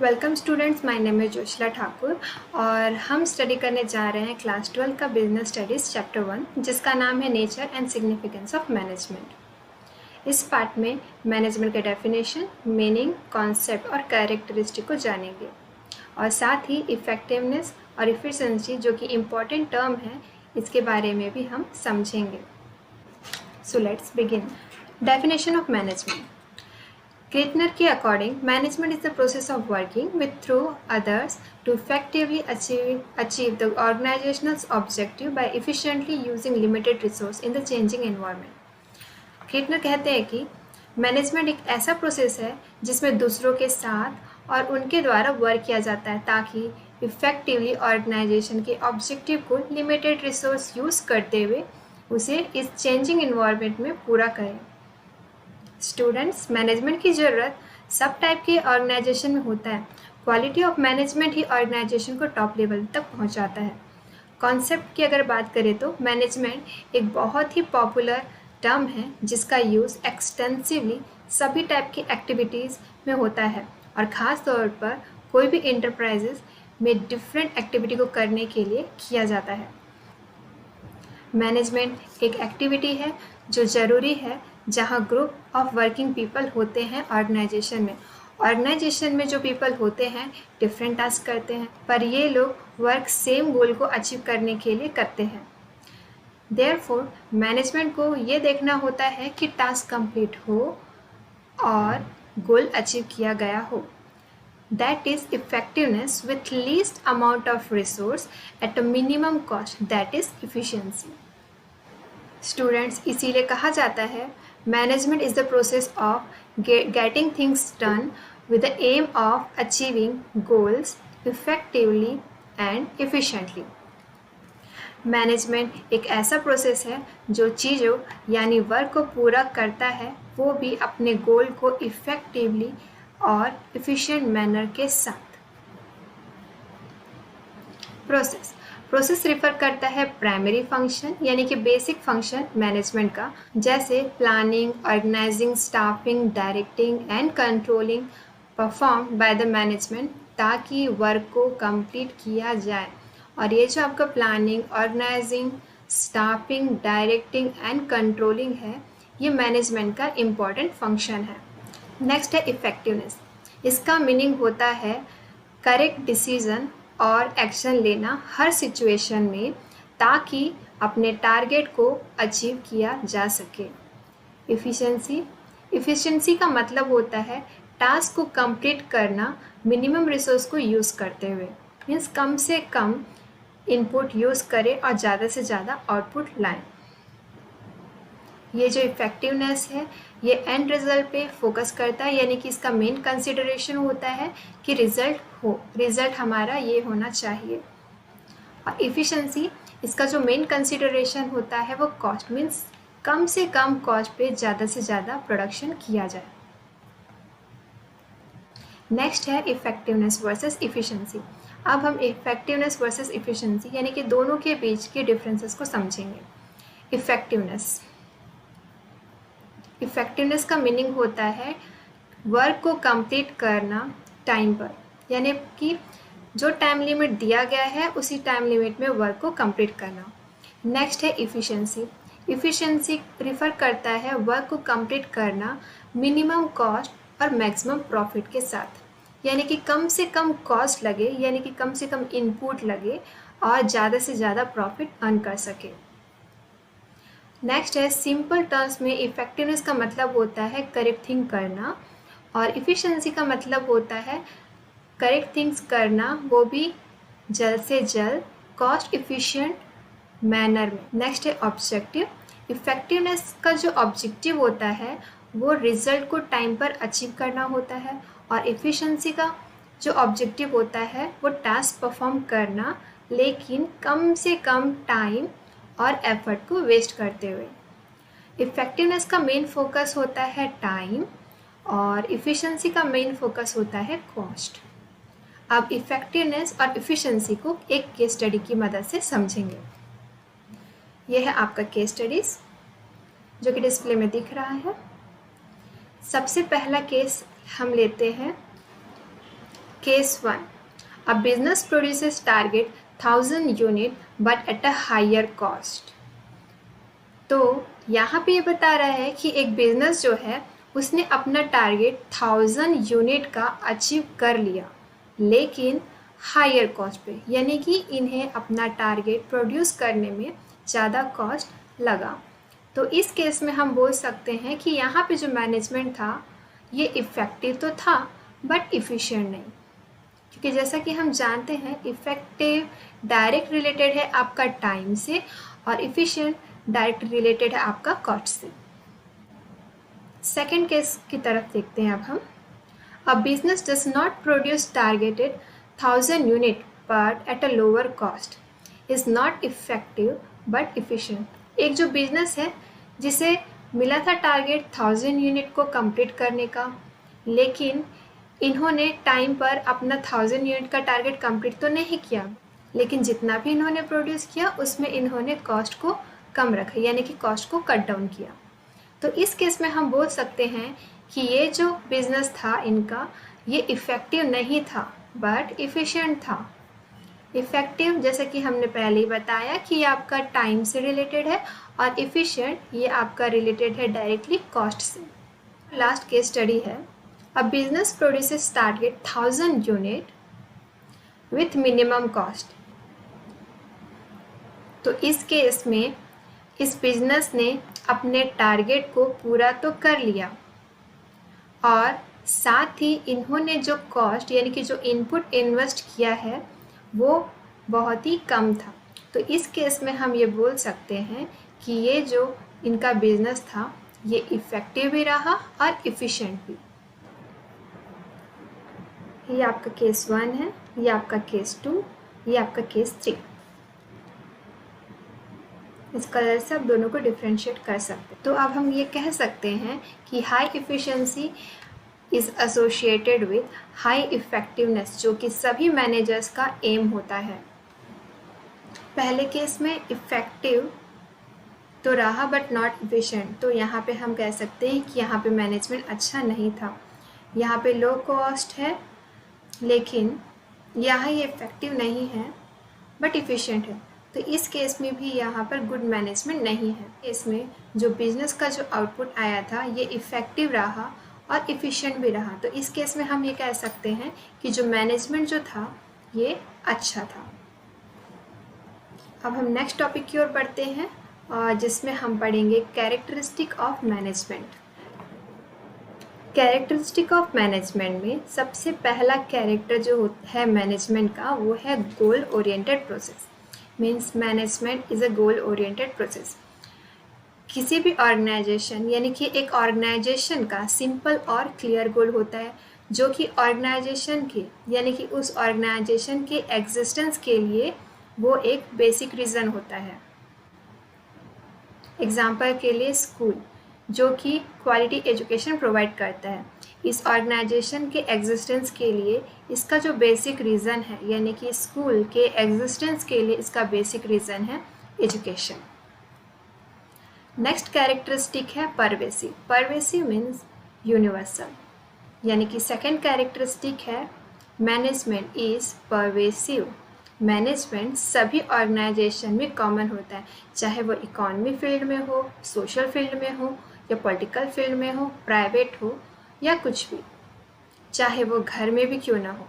Welcome students, my name है जोशिला ठाकुर और हम स्टडी करने जा रहे हैं क्लास 12 का बिजनेस स्टडीज़ चैप्टर 1 जिसका नाम है nature and significance of management. इस पार्ट में मैनेजमेंट के डेफिनेशन, मीनिंग, कॉन्सेप्ट और कैरेक्टरिस्टिक को जानेंगे और साथ ही इफ़ेक्टिवनेस और इफ़िशिएंसी जो कि इम्पॉर्टेंट टर्म है इसके बारे में भी हम समझेंगे। So let's begin. Definition of management. Kirtner के according management is the process of working with through others to effectively achieve the organisational objective by efficiently using limited resource in the changing environment. Kirtner कहते हैं कि management एक ऐसा process है जिसमें दूसरों के साथ और उनके द्वारा वर्क किया जाता है ताकि इफेक्टिवली ऑर्गेनाइजेशन के ऑब्जेक्टिव को लिमिटेड रिसोर्स यूज़ करते हुए उसे इस चेंजिंग एनवायरनमेंट में पूरा करें। स्टूडेंट्स, मैनेजमेंट की ज़रूरत सब टाइप के ऑर्गेनाइजेशन में होता है। क्वालिटी ऑफ मैनेजमेंट ही ऑर्गेनाइजेशन को टॉप लेवल तक पहुंचाता है। कॉन्सेप्ट की अगर बात करें तो मैनेजमेंट एक बहुत ही पॉपुलर टर्म है जिसका यूज़ एक्सटेंसिवली सभी टाइप की एक्टिविटीज़ में होता है और ख़ास तौर पर कोई भी इंटरप्राइजेज में डिफरेंट एक्टिविटी को करने के लिए किया जाता है। मैनेजमेंट एक एक्टिविटी है जो ज़रूरी है जहाँ ग्रुप ऑफ वर्किंग पीपल होते हैं ऑर्गेनाइजेशन में। ऑर्गेनाइजेशन में जो पीपल होते हैं डिफरेंट टास्क करते हैं पर ये लोग वर्क सेम गोल को अचीव करने के लिए करते हैं। देयरफॉर मैनेजमेंट को ये देखना होता है कि टास्क कंप्लीट हो और गोल अचीव किया गया हो। That is effectiveness with least amount of resource at a minimum cost, that is efficiency. Students, इसीलिए कहा जाता है management is the process of getting things done with the aim of achieving goals effectively and efficiently. Management एक ऐसा process है जो चीज़ों यानी वर्क को पूरा करता है वो भी अपने गोल को इफेक्टिवली और इफ़िशिएंट मैनर के साथ। प्रोसेस रिफर करता है प्राइमरी फंक्शन यानी कि बेसिक फंक्शन मैनेजमेंट का, जैसे planning, organising, staffing, directing and controlling perform by the management ताकि वर्क को कंप्लीट किया जाए। और ये जो आपका planning, organising, staffing, directing and controlling है ये मैनेजमेंट का इम्पॉर्टेंट फंक्शन है। नेक्स्ट है इफ़ेक्टिवनेस। इसका मीनिंग होता है करेक्ट डिसीज़न और एक्शन लेना हर सिचुएशन में ताकि अपने टारगेट को अचीव किया जा सके। इफ़िशिएंसी का मतलब होता है टास्क को कंप्लीट करना मिनिमम रिसोर्स को यूज़ करते हुए, मीन्स कम से कम इनपुट यूज़ करें और ज़्यादा से ज़्यादा आउटपुट लाएं। ये जो इफ़ेक्टिवनेस है ये एंड रिज़ल्ट पे फोकस करता है, यानी कि इसका मेन कंसिडरेशन होता है कि रिज़ल्ट हमारा ये होना चाहिए। और इफ़िशिएंसी, इसका जो मेन कंसिडरेशन होता है वो कॉस्ट, मीन्स कम से कम कॉस्ट पे ज़्यादा से ज़्यादा प्रोडक्शन किया जाए। नेक्स्ट है इफ़ेक्टिवनेस वर्सेस इफ़िशिएंसी। अब हम इफ़ेक्टिवनेस वर्सेस इफ़िशिएंसी यानी कि दोनों के बीच के डिफरेंसेस को समझेंगे। इफ़ेक्टिवनेस का मीनिंग होता है वर्क को कंप्लीट करना टाइम पर, यानी कि जो टाइम लिमिट दिया गया है उसी टाइम लिमिट में वर्क को कंप्लीट करना। नेक्स्ट है इफ़िशिएंसी रिफ़र करता है वर्क को कंप्लीट करना मिनिमम कॉस्ट और मैक्सिमम प्रॉफिट के साथ, यानी कि कम से कम कॉस्ट लगे, यानी कि कम से कम इनपुट लगे और ज़्यादा से ज़्यादा प्रॉफिट अर्न कर सके। नेक्स्ट है सिंपल टर्म्स में इफ़ेक्टिवनेस का मतलब होता है करेक्ट थिंग करना और इफ़िशिएंसी का मतलब होता है करेक्ट थिंग्स करना, वो भी जल्द से जल्द कॉस्ट इफ़िशिएंट मैनर में। नेक्स्ट है ऑब्जेक्टिव। इफ़ेक्टिवनेस का जो ऑब्जेक्टिव होता है वो रिज़ल्ट को टाइम पर अचीव करना होता है और इफ़िशिएंसी का जो ऑब्जेक्टिव होता है वो टास्क परफॉर्म करना, लेकिन कम से कम टाइम और एफर्ट को वेस्ट करते हुए। इफ़ेक्टिवनेस का मेन फोकस होता है टाइम और इफ़िशिएंसी का मेन फोकस होता है कॉस्ट। अब इफ़ेक्टिवनेस और इफ़िशिएंसी को एक केस स्टडी की मदद से समझेंगे। यह है आपका केस स्टडीज़ जो कि डिस्प्ले में दिख रहा है। सबसे पहला केस हम लेते हैं Case 1. A business produces target 1000 unit but at a higher cost. तो यहाँ पे ये बता रहा है कि एक बिजनेस जो है उसने अपना टारगेट 1000 यूनिट का अचीव कर लिया, लेकिन हायर कॉस्ट पे, यानी कि इन्हें अपना टारगेट प्रोड्यूस करने में ज़्यादा कॉस्ट लगा। तो इस केस में हम बोल सकते हैं कि यहाँ पे जो मैनेजमेंट था ये इफ़ेक्टिव तो था बट इफ़िशिएंट नहीं, क्योंकि जैसा कि हम जानते हैं इफ़ेक्टिव डायरेक्ट रिलेटेड है आपका टाइम से और इफ़िशिएंट डायरेक्ट रिलेटेड है आपका कॉस्ट से। सेकेंड केस की तरफ देखते हैं अब हम। A business does not produce targeted 1000 unit but at a lower cost is not effective but efficient. एक जो बिजनेस है जिसे मिला था टारगेट 1000 यूनिट को कंप्लीट करने का, लेकिन इन्होंने टाइम पर अपना 1000 यूनिट का टारगेट कंप्लीट तो नहीं किया, लेकिन जितना भी इन्होंने प्रोड्यूस किया उसमें इन्होंने कॉस्ट को कम रखा, यानी कि कॉस्ट को कट डाउन किया। तो इस केस में हम बोल सकते हैं कि ये जो बिजनेस था इनका ये इफ़ेक्टिव नहीं था बट इफ़िशिएंट था। इफ़ेक्टिव जैसे कि हमने पहले ही बताया कि ये आपका टाइम से रिलेटेड है और इफ़िशिएंट ये आपका रिलेटेड है डायरेक्टली कॉस्ट से। लास्ट केस स्टडी है, a business produces target 1000 unit with minimum cost. तो इस केस में इस बिजनेस ने अपने टारगेट को पूरा तो कर लिया और साथ ही इन्होंने जो कॉस्ट यानी कि जो इनपुट इन्वेस्ट किया है वो बहुत ही कम था। तो इस केस में हम ये बोल सकते हैं कि ये जो इनका बिजनेस था ये इफ़ेक्टिव भी रहा और इफ़िशिएंट भी। ये आपका केस 1 है, ये आपका केस 2, ये आपका केस 3। इस कलर से आप दोनों को डिफ्रेंशिएट कर सकते हैं। तो अब हम ये कह सकते हैं कि high efficiency is associated with high effectiveness, जो कि सभी मैनेजर्स का एम होता है। पहले केस में इफ़ेक्टिव तो रहा बट नॉट इफ़िशिएंट, तो यहाँ पे हम कह सकते हैं कि यहाँ पे मैनेजमेंट अच्छा नहीं था। यहाँ पे लो कॉस्ट है लेकिन यहाँ ये इफ़ेक्टिव नहीं है बट इफ़िशिएंट है, तो इस केस में भी यहाँ पर गुड मैनेजमेंट नहीं है। इसमें जो बिजनेस का जो आउटपुट आया था ये इफ़ेक्टिव रहा और इफ़िशिएंट भी रहा, तो इस केस में हम ये कह सकते हैं कि जो मैनेजमेंट जो था ये अच्छा था। अब हम नेक्स्ट टॉपिक की ओर बढ़ते हैं और जिसमें हम पढ़ेंगे characteristic of management. Characteristic of management में सबसे पहला कैरेक्टर जो है मैनेजमेंट का वो है goal oriented process. Means management is a goal oriented process. किसी भी ऑर्गेनाइजेशन यानी कि एक ऑर्गेनाइजेशन का सिंपल और क्लियर गोल होता है जो कि ऑर्गेनाइजेशन के यानी कि उस ऑर्गेनाइजेशन के एग्जिस्टेंस के लिए वो एक बेसिक रीज़न होता है। एग्जाम्पल के लिए स्कूल जो कि क्वालिटी एजुकेशन प्रोवाइड करता है, इस ऑर्गेनाइजेशन के एग्जिस्टेंस के लिए इसका जो बेसिक रीज़न है यानी कि स्कूल के एग्जिस्टेंस के लिए इसका बेसिक रीज़न है एजुकेशन। नेक्स्ट कैरेक्टरिस्टिक है परवेसिव। परवेसिव मीन्स यूनिवर्सल, यानी कि सेकंड कैरेक्टरिस्टिक है मैनेजमेंट इज़ परवेसिव। मैनेजमेंट सभी ऑर्गेनाइजेशन में कॉमन होता है, चाहे वो इकोनॉमी फील्ड में हो, सोशल फील्ड में हो या पॉलिटिकल फील्ड में हो, प्राइवेट हो या कुछ भी, चाहे वो घर में भी क्यों ना हो।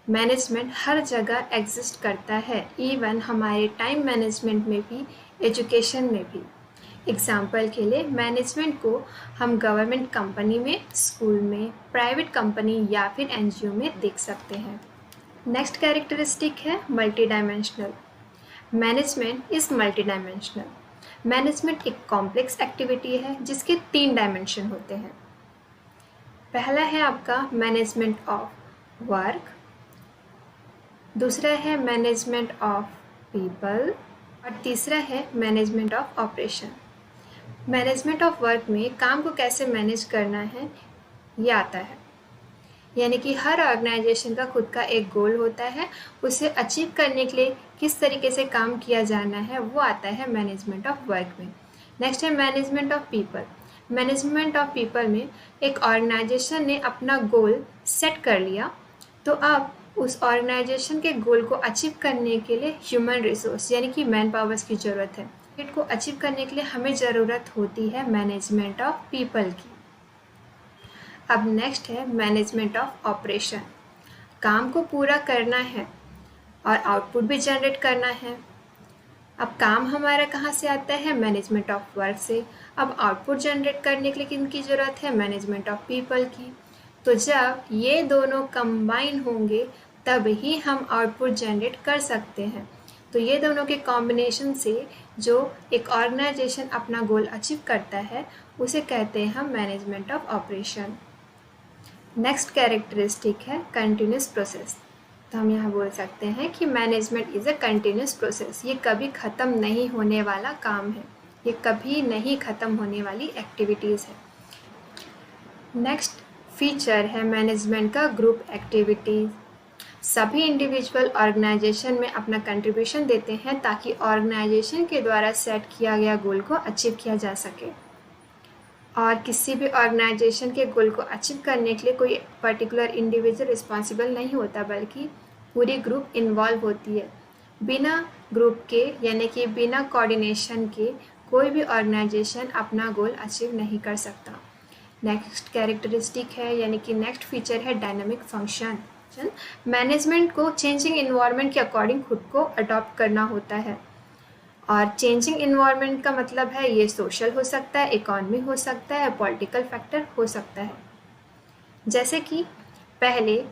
मैनेजमेंट हर जगह एग्जिस्ट करता है, इवन हमारे टाइम मैनेजमेंट में भी, एजुकेशन में भी। एग्जाम्पल के लिए मैनेजमेंट को हम गवर्नमेंट कंपनी में, स्कूल में, प्राइवेट कंपनी या फिर एनजीओ में देख सकते हैं। नेक्स्ट कैरेक्टरिस्टिक है multi dimensional. Management is multi dimensional. Management एक कॉम्प्लेक्स एक्टिविटी है जिसके 3 डायमेंशन होते हैं। पहला है आपका मैनेजमेंट ऑफ वर्क, दूसरा है मैनेजमेंट ऑफ पीपल और तीसरा है management of operation. Management of work में काम को कैसे मैनेज करना है ये आता है, यानी कि हर ऑर्गेनाइजेशन का खुद का एक गोल होता है, उसे अचीव करने के लिए किस तरीके से काम किया जाना है वो आता है मैनेजमेंट ऑफ वर्क में। नेक्स्ट है management of people. Management of people में एक ऑर्गेनाइजेशन ने अपना गोल सेट कर लिया, तो अब उस ऑर्गेनाइजेशन के गोल को अचीव करने के लिए ह्यूमन रिसोर्स यानी कि मैन पावर्स की ज़रूरत है। टारगेट को अचीव करने के लिए हमें ज़रूरत होती है मैनेजमेंट ऑफ पीपल की। अब नेक्स्ट है मैनेजमेंट ऑफ ऑपरेशन। काम को पूरा करना है और आउटपुट भी जनरेट करना है। अब काम हमारा कहाँ से आता है? मैनेजमेंट ऑफ वर्क से। अब आउटपुट जनरेट करने के लिए किनकी ज़रूरत है? मैनेजमेंट ऑफ पीपल की। तो जब ये दोनों कंबाइन होंगे तब ही हम आउटपुट जनरेट कर सकते हैं। तो ये दोनों के कॉम्बिनेशन से जो एक ऑर्गेनाइजेशन अपना गोल अचीव करता है उसे कहते हैं हम management of operation. Next characteristic है कंटिन्यूस प्रोसेस। तो हम यहाँ बोल सकते हैं कि management is a continuous process. ये कभी ख़त्म नहीं होने वाला काम है, ये कभी नहीं ख़त्म होने वाली एक्टिविटीज़ है। नेक्स्ट फीचर है मैनेजमेंट का ग्रुप एक्टिविटीज़। सभी इंडिविजुअल ऑर्गेनाइजेशन में अपना कंट्रीब्यूशन देते हैं ताकि ऑर्गेनाइजेशन के द्वारा सेट किया गया गोल को अचीव किया जा सके। और किसी भी ऑर्गेनाइजेशन के गोल को अचीव करने के लिए कोई पर्टिकुलर इंडिविजुअल रिस्पॉन्सिबल नहीं होता, बल्कि पूरी ग्रुप इन्वॉल्व होती है। बिना ग्रुप के यानी कि बिना कोऑर्डिनेशन के कोई भी ऑर्गेनाइजेशन अपना गोल अचीव नहीं कर सकता। नेक्स्ट कैरेक्टरिस्टिक है यानी कि नेक्स्ट फीचर है डायनामिक फंक्शन। मैनेजमेंट को चेंजिंग इन्वायरमेंट के अकॉर्डिंग खुद को अडॉप्ट करना होता है। और चेंजिंग इन्वायरमेंट का मतलब है ये सोशल हो सकता है, इकोनॉमी हो सकता है, पॉलिटिकल फैक्टर हो सकता है। जैसे कि पहले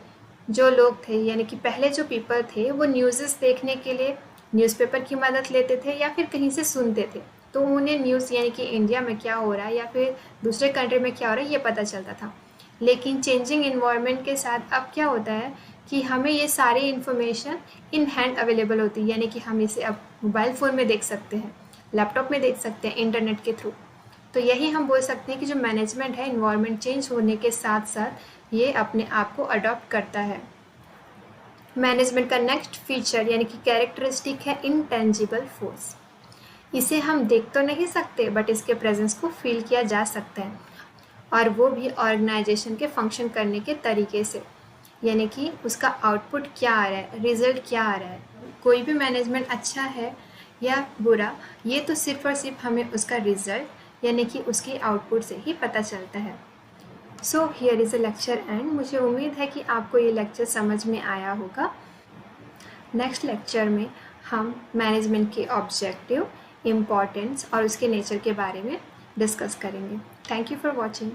जो लोग थे यानी कि पहले जो पीपल थे वो न्यूज़ेस देखने के लिए न्यूज़पेपर की मदद लेते थे या फिर कहीं से सुनते थे, तो उन्हें न्यूज़ यानी कि इंडिया में क्या हो रहा है या फिर दूसरे कंट्री में क्या हो रहा है ये पता चलता था। लेकिन चेंजिंग इन्वायरमेंट के साथ अब क्या होता है कि हमें ये सारी इन्फॉर्मेशन इन हैंड अवेलेबल होती है, यानी कि हम इसे अब मोबाइल फ़ोन में देख सकते हैं, लैपटॉप में देख सकते हैं, इंटरनेट के थ्रू। तो यही हम बोल सकते हैं कि जो मैनेजमेंट है इन्वायरमेंट चेंज होने के साथ साथ ये अपने आप को अडॉप्ट करता है। मैनेजमेंट का नेक्स्ट फीचर यानी कि कैरेक्टरिस्टिक है इंटेंजिबल फोर्स। इसे हम देख तो नहीं सकते बट इसके प्रेजेंस को फील किया जा सकता है, और वो भी ऑर्गेनाइजेशन के फंक्शन करने के तरीके से, यानी कि उसका आउटपुट क्या आ रहा है, रिजल्ट क्या आ रहा है। कोई भी मैनेजमेंट अच्छा है या बुरा ये तो सिर्फ और सिर्फ हमें उसका रिजल्ट यानी कि उसकी आउटपुट से ही पता चलता है। So here is a lecture and मुझे उम्मीद है कि आपको ये लेक्चर समझ में आया होगा। नेक्स्ट लेक्चर में हम मैनेजमेंट के ऑब्जेक्टिव, इम्पॉर्टेंस और उसके नेचर के बारे में डिस्कस करेंगे। Thank you for watching.